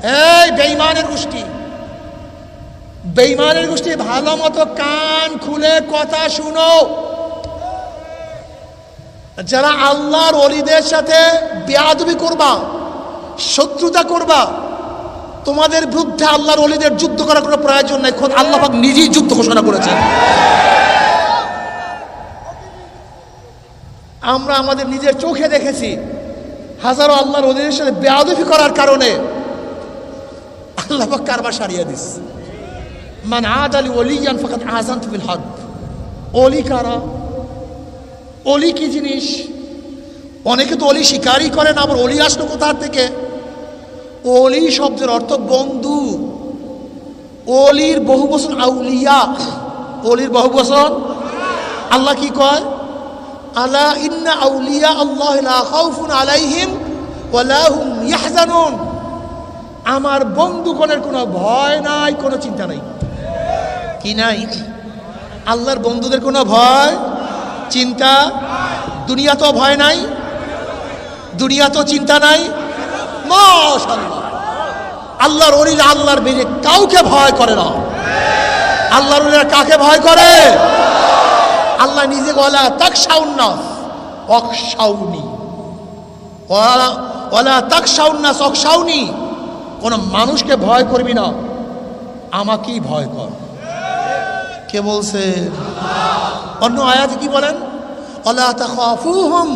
এই বেঈমানের গোষ্ঠী, বেঈমানের গোষ্ঠী, ভালো মতো কান খুলে কথা শুনো। যারা আল্লাহর ওলিদের সাথে বেয়াদবি করবা, শত্রুতা করবা, তোমাদের বিরুদ্ধে আল্লাহর ওলিদের যুদ্ধ করার কোনো প্রয়োজন নাই, খোদ আল্লাহ পাক নিজেই যুদ্ধ ঘোষণা করেছেন। আমরা আমাদের নিজের চোখে দেখেছি হাজারো আল্লাহর ওলিদের সাথে বেয়াদবি করার কারণে আল্লাহ পাক কারবার সারিয়ে দিস। মান আদালি ওলিয়ান ফাকাদ আযানতু বিল হরব। ওলি কারা? ওলি কি জিনিস? অনেকে তো ওলি স্বীকারই করেন, আবার ওলি আসলো কোথা থেকে? ওলি শব্দের অর্থ বন্ধু। ওলির বহু বচন আউলিয়া। ওলির বহু বচন। আল্লাহ কি কয়? আলা ইন্না আউলিয়া আল্লাহ লা খাউফুন আলাইহিম ওয়া লা হুম ইয়াহজানুন। আমার বন্ধুগণের কোনো ভয় নাই, কোনো চিন্তা নাই। কি নাই? আল্লাহর বন্ধুদের কোনো ভয় চিন্তা। দুনিয়া তো ভয় নাই, দুনিয়া তো চিন্তা নাই। মাশাআল্লাহ, আল্লাহর ওলিরা আল্লাহর বেজে কাউকে ভয় করে না। আল্লাহর ওলিরা কাকে ভয় করে? আল্লাহ নিজে ওয়ালা তাকশাউন নাস ওয়াখশাউনি, ওয়ালা তাকশাউন নাস ওয়াখশাউনি। কোন মানুষকে ভয় করবি না, আমাকেই ভয় কর। কে বলছে? অন্য আয়াতে কি বলেন? ওয়ালা তাখাফুহুম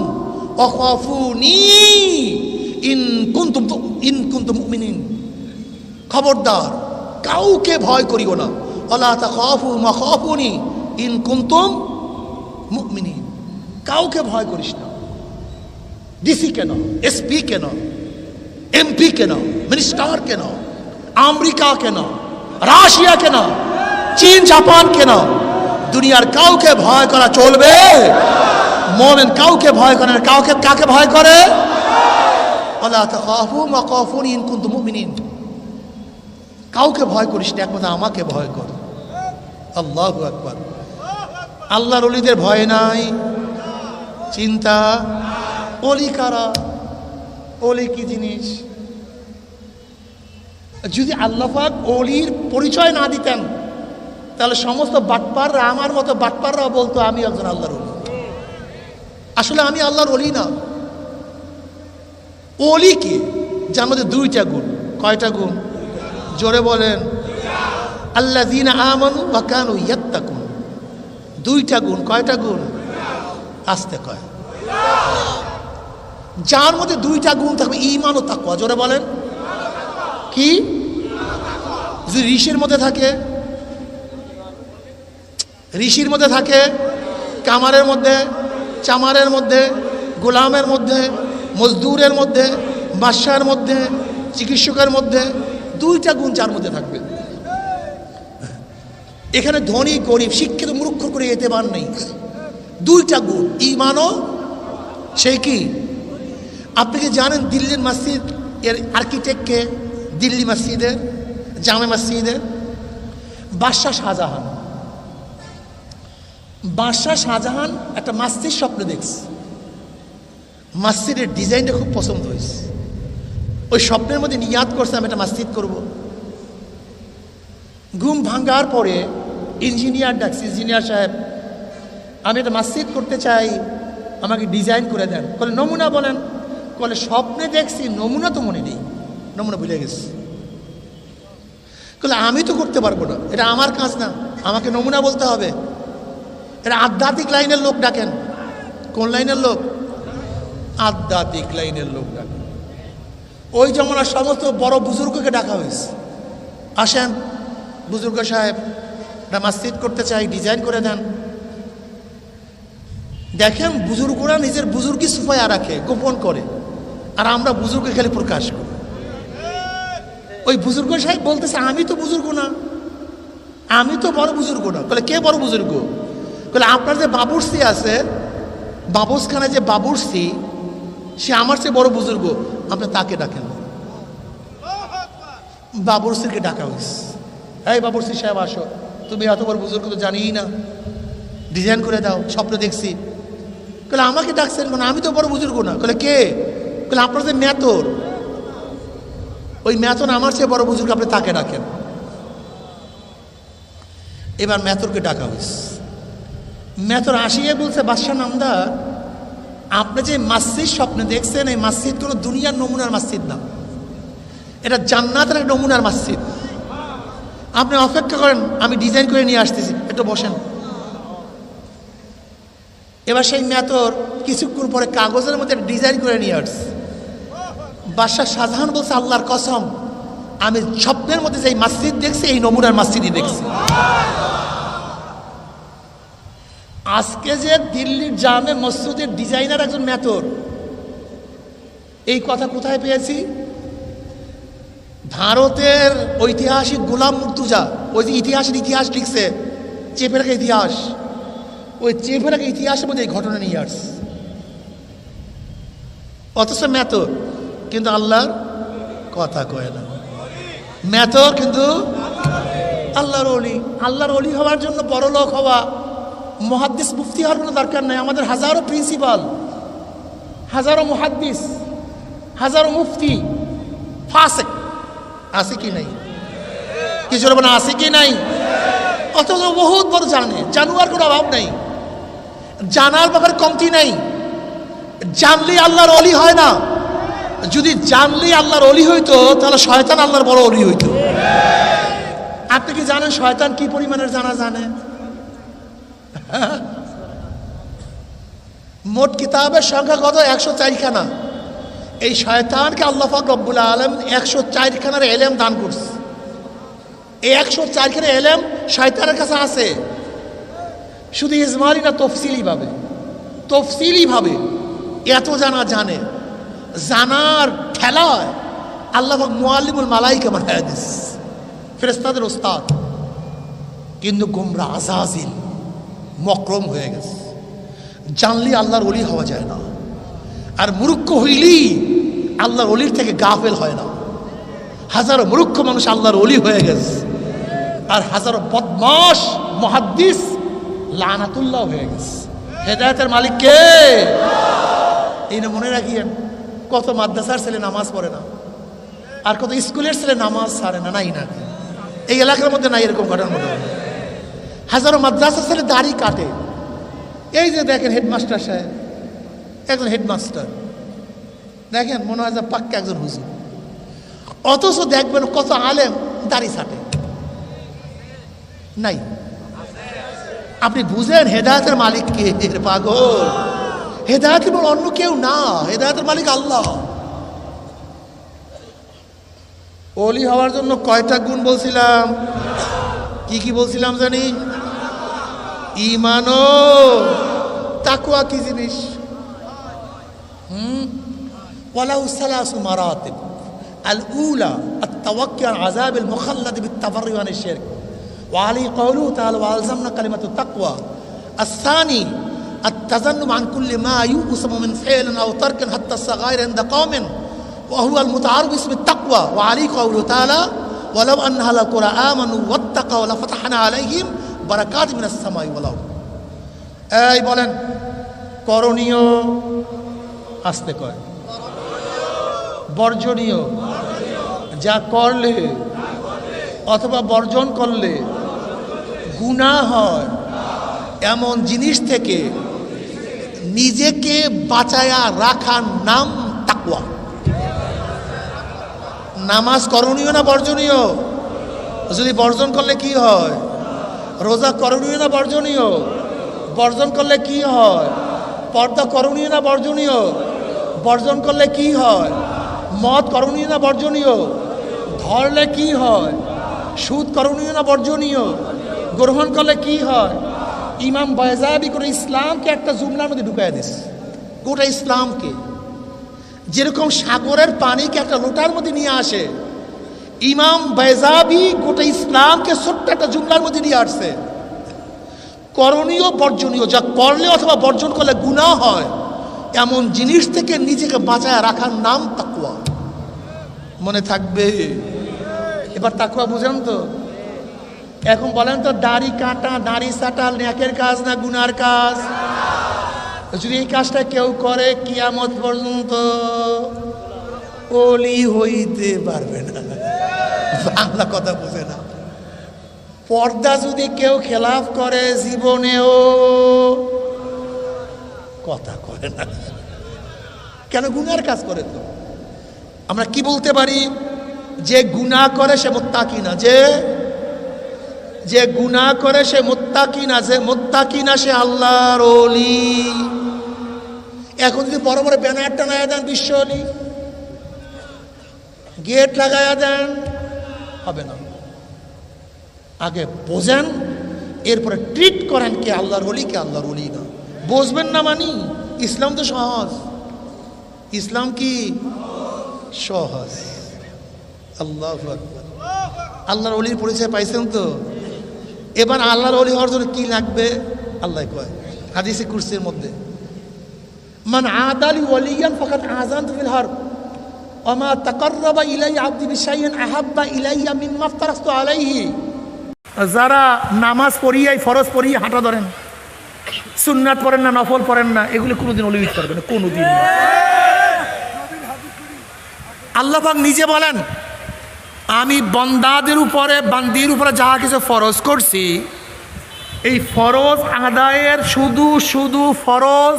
ওয়াখাফুনি ইন কুনতুম মুমিনিন। খবরদার, কাউকে ভয় করিও না। ওয়ালা তাখাফুহুম ওয়াখাফুনি ইন কুনতুম মুমিনিন। কাউকে ভয় করিস না। ডিসি কেন, এসপি কেন, এমপি কেন, মিনিস্টার কেন, আমেরিকা কেন, রাশিয়া কেন, চীন জাপান কেন, দুনিয়ার কাউকে ভয় করা চলবে? মুমিন কাউকে ভয় করে না। কাকে ভয় করে? ওয়ালা তাখাফুহুম ওয়াখাফুনি ইন কুনতুম মুমিনিন। কাউকে ভয় করিস না, একমাত্র আমাকে ভয় কর। আল্লাহু আকবার। আল্লাহর ওলিদের ভয় নাই, চিন্তা। ওলি কারা? ওলি কি জিনিস? যদি আল্লাহ পাক ওলির পরিচয় না দিতেন তাহলে সমস্ত বাটপাররা, আমার মতো বাটপাররা বলতো আমি একজন আল্লাহর ওলি। আসলে আমি আল্লাহর ওলি না। ওলি কি? যার মধ্যে দুইটা গুণ। কয়টা গুণ? জোরে বলেন। আল্লাযীনা আমানু ওয়া কানু ইয়াত্তাকুন। দুইটা গুণ। কয়টা গুণ? আস্তে কয়। যার মধ্যে দুইটা গুণ থাকবে, ঈমান ও তাকওয়া। জোরে বলেন। কি? যদি ঋষির মধ্যে থাকে, ঋষির মধ্যে থাকে, কামারের মধ্যে, চামারের মধ্যে, গোলামের মধ্যে, মজদুরের মধ্যে, বাদশার মধ্যে, চিকিৎসকের মধ্যে, দুইটা গুণ যার মধ্যে থাকবে। এখানে ধনী গরিব, শিক্ষিত মূর্খ করে যেতে পার নেই। দুইটা গুণ, ঈমানও। সেই কি? আপনি কি জানেন দিল্লির মসজিদ এর আর্কিটেক্টকে? দিল্লি মসজিদের, জামে মসজিদের বাদশাহ শাহজাহান। বাদশাহ শাহজাহান একটা মসজিদ স্বপ্ন দেখছে। মসজিদের ডিজাইনটা খুব পছন্দ হয়েছে। ওই স্বপ্নের মধ্যে নিয়াত করছে আমি একটা মসজিদ করব। ঘুম ভাঙ্গার পরে ইঞ্জিনিয়ার ডাকছে, ইঞ্জিনিয়ার সাহেব আমি একটা মসজিদ করতে চাই, আমাকে ডিজাইন করে দেন। বলে নমুনা বলেন। বলে স্বপ্নে দেখছি, নমুনা তো মনে নেই, নমুনা ভুলে গেছি। বলে আমি তো করতে পারবো না, এটা আমার কাজ না, আমাকে নমুনা বলতে হবে। এটা আধ্যাত্মিক লাইনের লোক ডাকেন। কোন লাইনের লোক? আধ্যাত্মিক লাইনের লোক ডাকেন। ওই জমানার সমস্ত বড় বুজুর্গকে ডাকা হয়েছে। আসেন বুজুর্গ সাহেব, একটা মসজিদ করতে চাই, ডিজাইন করে দেন। দেখেন বুজুর্গরা নিজের বুজুর্গি সুফায়া রাখে, গোপন করে, আর আমরা বুজুর্গ খালি প্রকাশ করি। ওই বুজুর্গ সাহেব বলতেছে আমি তো বুজুর্গ না, আমি তো বড় বুজুর্গ না। বলে কে বড় বুজুর্গ? বলে আপনার যে বাবুর্চি আছে, বাবুসখানায় যে বাবুর্চি, সে আমার চেয়ে বড় বুজুর্গ, আপনি তাকে ডাকেন। বাবুর্চিকে ডাকা হয়েছে। এই বাবুর্চি সাহেব আসো, তুমি এত বড় বুজুর্গ তো জানিই না, ডিজাইন করে দাও, স্বপ্ন দেখছি। বলে আমাকে ডাকছেন কেন? আমি তো বড় বুজুর্গ না। বলে কে? বলে আপনার যে মেতর, ওই মেথর আমার চেয়ে বড় বুজুর্গ, আপনি তাকে ডাকেন। এবার মেথরকে ডাকা হয়েছে। মেথর আসিয়ে বলছে, বাদশাহ নামদার, আপনি যে মসজিদ স্বপ্নে দেখছেন, এই মসজিদ কোনো দুনিয়ার নমুনার মসজিদ না, এটা জান্নাতের এক নমুনার মসজিদ। আপনি অপেক্ষা করেন, আমি ডিজাইন করে নিয়ে আসতেছি, একটু বসেন। এবার সেই মেথর কিছুক্ষণ পরে কাগজের মধ্যে ডিজাইন করে নিয়ে আসছে। বাদশাহ শাহজাহান বলছে, আল্লাহর কসম, আমি স্বপ্নের মধ্যে যে মসজিদ দেখছি, এই নমুনার মসজিদই দেখছি। আজকে যে দিল্লির জামে মসজিদের ডিজাইনার একজন মেথর, এই কথা কোথায় পেয়েছি? ভারতের ঐতিহাসিক গোলাম মুর্তুজা, ওই যে ইতিহাস লিখছে, চেপে রাখা ইতিহাস, ওই চেপে রাখা ইতিহাসের মধ্যে এই ঘটনা নিয়ে আসছে। অথচ মেথর কিন্তু আল্লাহর কথা কয় না। মেথর কিন্তু আল্লাহর ওলি। আল্লাহর ওলি হওয়ার জন্য বড় লোক হওয়া, মুহাদ্দিস মুফতি হওয়ার কোনো দরকার নাই। আমাদের হাজারো প্রিন্সিপাল, হাজারো মুহাদ্দিস, হাজারো মুফতি ফাসিক আছে কি নাই? কিছু বলে আছে কি নাই? অথচ বহুত বড় জানে, জানুয়ার কোনো অভাব নাই, জানার ব্যাপারে কমতি নাই। জানলেই আল্লাহর ওলি হয় না। যদি জানলেই আল্লাহর ওলি হইতো, তাহলে শয়তান আল্লাহর বড় ওলি হইতো। আপনি কি জানেন শয়তান কি পরিমাণের জানে? মোট কিতাবের সংখ্যা কত? 104খানা। এই শয়তানকে আল্লাহ পাক রব্বুল আলামিন 104খানার এলেম দান করছে। এই 104খানা এলেম শয়তানের কাছে আছে, শুধু ইজমালি না, তফসিলি ভাবে এত জানে। জানার ঠেলায় আল্লাহ পাক মুআল্লিমুল মালাইকা বানায়া দিস, ফেরেশতাদের ওস্তাদ। কিন্তু গোমরা আজাজিল মকরম হয়ে গেছে। জানলি আল্লাহর ওলি হওয়া যায় না, আর মূর্খ হইলি আল্লাহর ওলির থেকে গাফেল হয় না। হাজারো মূর্খ মানুষ আল্লাহর ওলি হয়ে গেছে, আর হাজারো বদমাশ মুহাদ্দিস লানাতুল্লাহ হয়ে গেছে। হেদায়েতের মালিক কে? এই না মনে রাখিয়েন, কত মাদ্রাসার ছেলে নামাজ পড়ে না, আর কত স্কুলের ছেলে নামাজ ছাড়ে না। নাই না, এই এলাকার মধ্যে নাই এরকম ঘটনা মনে হয়। হাজারো মাদ্রাসার ছেলে দাড়ি কাটে। এই যে দেখেন হেডমাস্টার সাহেব, একজন হেডমাস্টার, দেখেন মনে হয় যে পাক্কা একজন হুজুর। অথচ দেখবেন কত আলেম দাড়ি ছাটে নাই। আপনি বুঝেন হেদায়েতের মালিক কে? এর পাগল, হেদায়েতের বড় অন্য কেউ না, হেদায়েতের মালিক আল্লাহ। ওলি হওয়ার জন্য কয়টা গুণ বলছিলাম? কি বলছিলাম জানি? ঈমান ও তাকওয়া কি জিনিস? ওয়ালাহু সালাসু মারাতিব। আল উলা আত-তাওয়াক্কুল আলা আযাবিল মুখাল্লাদ বিত-তাবাররি আন আশ-শিরক ওয়া আলাইহি ক্বাউলুহু তাআলা ওয়া আলজামনা কালিমাতুত তাকওয়া। আস-সানি التذنب عن كل ما يؤسم من فعل أو ترك حتى الصغائر عند قوم وهو المتعارف باسم التقوى وعليه قوله تعالى ولو أن أهل القرى آمنوا واتقوا لفتحنا عليهم بركات من السماء والأرض। এই বলেন করণীয় আসতে কয়, বর্জনীয় যা করলে অথবা বর্জন করলে গুনাহ হয়, এমন জিনিস থেকে নিজেকে বাঁচায়া রাখার নাম তাকওয়া। নামাজ করণীয় না বর্জনীয়? যদি বর্জন করলে কি হয়? রোজা করণীয় না বর্জনীয়? বর্জন করলে কি হয়? পর্দা করণীয় না বর্জনীয়? বর্জন করলে কি হয়? মদ করণীয় না বর্জনীয়? ধরলে কি হয়? সুদ করণীয় না বর্জনীয়? গ্রহণ করলে কি হয়? ইমাম বায়জাবি করে ইসলামকে একটা জুমলার মধ্যে ঢুকাই দিছে, গোটা ইসলামকে। যেরকম সাগরের পানিকে একটা লোটার মধ্যে নিয়ে আসে, ইমাম বায়জাবি গোটা ইসলামকে ছোট্ট একটা জুমলার মধ্যে নিয়ে আসছে। করণীয় বর্জনীয়, যা করলে অথবা বর্জন করলে গুনাহ হয়, এমন জিনিস থেকে নিজেকে বাঁচায় রাখার নাম তাকওয়া। মনে থাকবে? এবার তাকওয়া বুঝেন তো? এখন বলেন তো, দাড়ি কাটা, দাড়ি ছাটা নেকের কাজ না গুনার কাজ? যদি এই কাজটা কেউ করে কিয়ামত পর্যন্ত ওলি হইতে পারবে না। বাংলা কথা বুঝে না। পর্দা যদি কেউ খেলাফ করে জীবনেও কথা করে না। কেন? গুনার কাজ করে। তো আমরা কি বলতে পারি? যে গুনাহ করে সে মুত্তাকি না, যে গুনাহ করে সে মুত্তাকি না, যে মুত্তাকি না সে আল্লাহর ওলি। এখন যদি বড় বড় ব্যানার টানায়া দেন বিশ্ব ওলি, গেট লাগায়া দেন, হবে না। আগে বোঝেন, এরপরে ট্রিট করেন কে আল্লাহর ওলি কে আল্লাহর ওলি না। বুঝবেন না মানি ইসলাম তো সহজ। ইসলাম কি সহজ? আল্লাহু আকবার। আল্লাহর ওলির পরিচয় পাইছেন তো? এবার আল্লাহর ওলি হওয়ার জন্য কি লাগবে আল্লাহ কয় হাদিসে কুরসির মধ্যে, মান আদালি ওয়ালিয়ান ফাকাদ আযানতু বিল হারব ওয়া মা তাকাররাবা ইলাইয়া আবদি বিশাইইন আহাব্বা ইলাইয়া মিম্মা আফতারাতু আলাইহি। যারা নামাজ পড়িয়াই ফরজ পড়িয়ে হাঁটা ধরেন, সুন্নাত পড়েন না, নফল পড়েন না, এগুলো কোনোদিন ওলি হইতে পারবে না, কোনোদিন না। আল্লাহ পাক নিজে বলেন, আমি বান্দাদের উপরে বান্দির উপরে যাহা কিছু ফরজ করছি, এই ফরজ আদায়ের শুধু ফরজ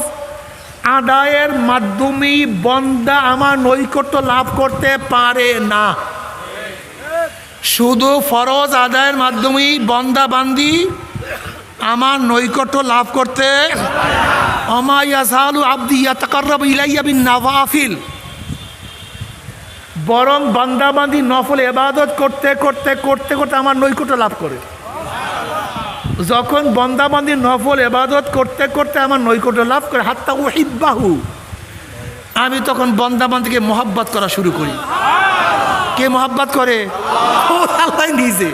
আদায়ের মাধ্যমেই বান্দা আমার নৈকট্য লাভ করতে পারে না। শুধু ফরজ আদায়ের মাধ্যমেই বান্দা বান্দি আমার নৈকট্য লাভ করতে, আমা ইয়াযালু আবদি ইয়াতাকাররাবু ইলাইয়া বিন নওয়াফিল, বরং বান্দা বান্দি নফল ইবাদত করতে করতে করতে করতে আমার নৈকট্য লাভ করে। যখন বান্দা বান্দি নফল ইবাদত করতে করতে আমার নৈকট্য লাভ করে, হাত্তা উহিব্বাহু, আমি তখন বান্দা বান্দিকে মহব্বত করা শুরু করি। কে মহব্বত করে? আল্লাহ নিজে।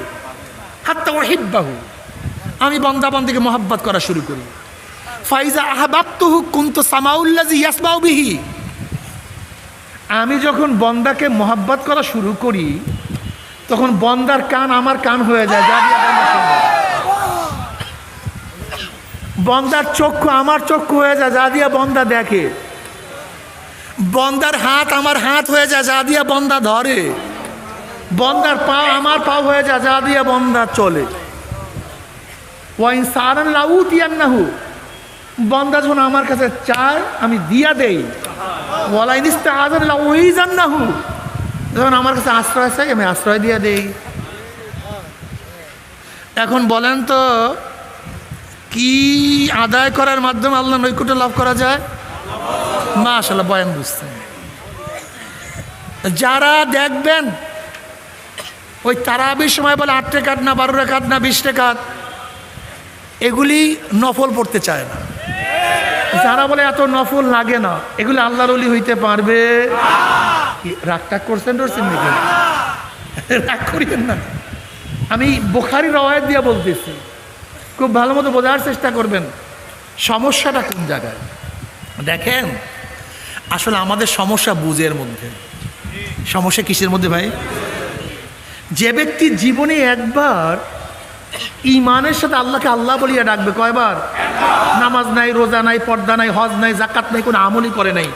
হাত্তা উহিব্বাহু, আমি বান্দা বান্দিকে মহব্বত করা শুরু করি। ফাইজা আহবাবতুহু কুনতু সামাউল্লাযী ইয়াসমাউ বিহি, আমি যখন বন্দাকে মহব্বত করা শুরু করি তখন বন্দার কান আমার কান হয়ে যায়, যা দিয়ে বন্দা শুনবে। বন্দার চক্ষু আমার চক্ষু হয়ে যায়, যা দিয়ে বন্দা দেখে। বন্দার হাত আমার হাত হয়ে যায়, যা দিয়ে বন্দা ধরে। বন্দার পা আমার পা হয়ে যায়, যা দিয়ে বন্দা চলে। ওয়াইন সারান লাউতিয়ান্নাহু, বন্দা যখন আমার কাছে চায় আমি দিয়া দেই। ওয়ালাইন ইস্তাআযান লাউইজান্নাহু, যখন আমার কাছে আশ্রয় চাই আমি আশ্রয় দিয়ে দেই। এখন বলেন তো কি আদায় করার মাধ্যমে আল্লাহ নৈকট্য লাভ করা যায়? মাশাআল্লাহ, বয়ান বুঝছেন। যারা দেখবেন ওই তারাবির সময় বলে 8 রাকাত না 12 রাকাত না 20 রাকাত, এগুলি নফল পড়তে চায় না। যারা বলে এত নফল লাগে না, এগুলি আল্লাহর ওলি হইতে পারবে? রাগ করছেন নাকি? রাগ করিয়েন না। আমি বুখারী রওয়ায়াত দিয়ে বলতেছি, খুব ভালো মতো বোঝার চেষ্টা করবেন সমস্যাটা কোন জায়গায়। দেখেন, আসলে আমাদের সমস্যা বুঝের মধ্যে। সমস্যা কিসের মধ্যে ভাই? যে ব্যক্তি জীবনে একবার ইমানের সাথে আল্লাহকে আল্লাহ বলিয়া ডাকবে, কয়বার? নামাজ নাই, রোজা নাই, পর্দা নাই, হজ নাই, জাকাত নাই, কোনো আমলই করে নাই,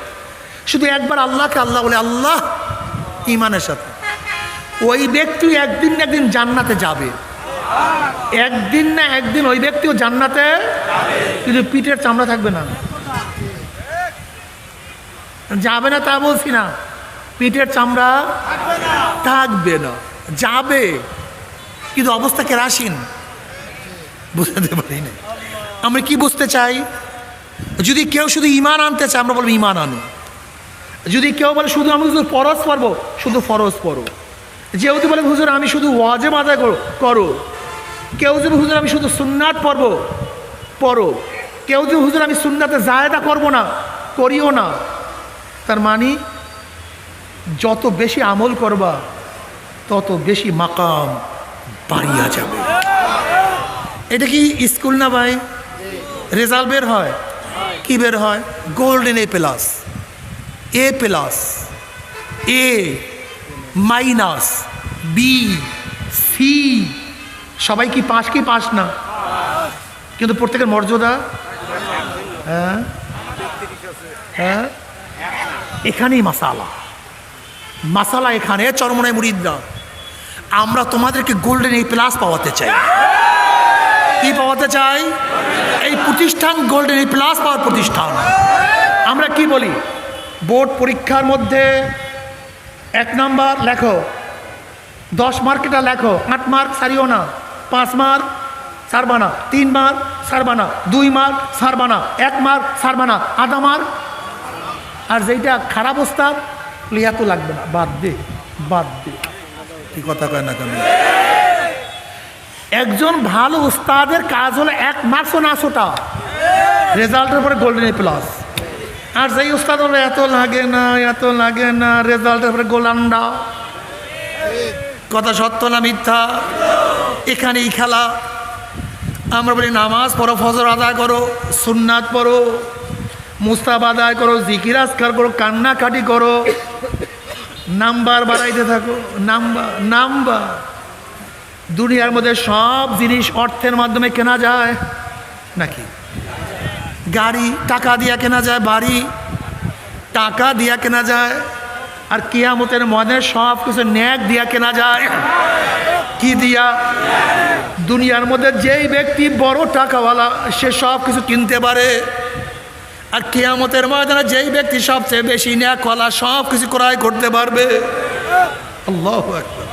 শুধু একবার আল্লাহকে আল্লাহ বলে, আল্লাহ ইমানের সাথে, ওই ব্যক্তি একদিন না একদিন জান্নাতে যাবে। একদিন না একদিন ওই ব্যক্তিও জান্নাতে, কিন্তু পিঠের চামড়া থাকবে না। যাবে না তা বলছি না, পিঠের চামড়া থাকবে না, যাবে, কিন্তু অবস্থা কেরাসিন। বুঝতে পারি না আমরা কি বুঝতে চাই। যদি কেউ শুধু ইমান আনতে চায় আমরা বলবো ইমান আনো। যদি কেউ বলে শুধু আমি শুধু ফরজ পড়বো, শুধু ফরজ পড়ো। যেহেতু বলে হুজুর আমি শুধু ওয়াজিব আদায় করো। কেউ যদি হুজুর আমি শুধু সুন্নাত পড়বো, পড়ো। কেউ যদি হুজুর আমি সুন্নাতে জায়েদা করবো না, করিও না। তার মানে যত বেশি আমল করবা তত বেশি মাকাম বাড়িয়া যাবে। এটা কি স্কুল না ভাই? রেজাল্ট বের হয়, কি বের হয়? Golden A+, A, minus, B, C, সবাই কি পাস কি পাস না? কিন্তু প্রত্যেকের মর্যাদা, হ্যাঁ হ্যাঁ, এখানেই মাসালা। মাসালা এখানে চরমনাই মুরিদরা, আমরা তোমাদেরকে গোল্ডেন এই প্লাস পাওয়াতে চাই। কি পাওয়াতে চাই? এই প্রতিষ্ঠান গোল্ডেন এই প্লাস পাওয়ার প্রতিষ্ঠান। আমরা কি বলি? বোর্ড পরীক্ষার মধ্যে 1 নাম্বার লেখো, 10 মার্কেটা লেখো, 8 মার্ক সারিও না, 5 মার্ক সারবানা, 3 মার্ক সারবানা, 2 মার্ক সারবানা, 1 মার্ক সারবানা, আধা মার্ক। আর যেইটা খারাপ অবস্থা লিয়া তো লাগবে না, বাদ দে বাদ দে। কি কথা কয় না কেন? একজন ভালো উস্তাদের কাজ হলো 1 মার্কসও না ছোটা, রেজাল্টের পরে গোল্ডেন এ প্লাস। আর যেই উস্তাদ হলো এত লাগে না এত লাগে না, রেজাল্টের পরে গোলান্ডা। কথা সত্য না মিথ্যা? এখানেই খেলা। আমরা বলি নামাজ পড়ো, ফজর আদায় করো, সুন্নাত পড়ো, মুস্তাব আদায় করো, জিকির আজকার করো, কান্নাকাটি করো, নাম্বার বাড়াইতে থাকো। নাম্বার দুনিয়ার মধ্যে সব জিনিস অর্থের মাধ্যমে কেনা যায় নাকি? গাড়ি টাকা দিয়া কেনা যায়, বাড়ি টাকা দিয়া কেনা যায়, আর কিয়ামতের মধ্যে সব কিছু ন্যাক দিয়া কেনা যায়। কি দিয়া? দুনিয়ার মধ্যে যেই ব্যক্তি বড় টাকাওয়ালা সে সব কিছু কিনতে পারে, আর কিয়ামতের ময়দানে যেই ব্যক্তি সবচেয়ে বেশি ন্যাকওয়ালা সব কিছু ক্রয় করতে পারবে। আল্লাহু আকবার।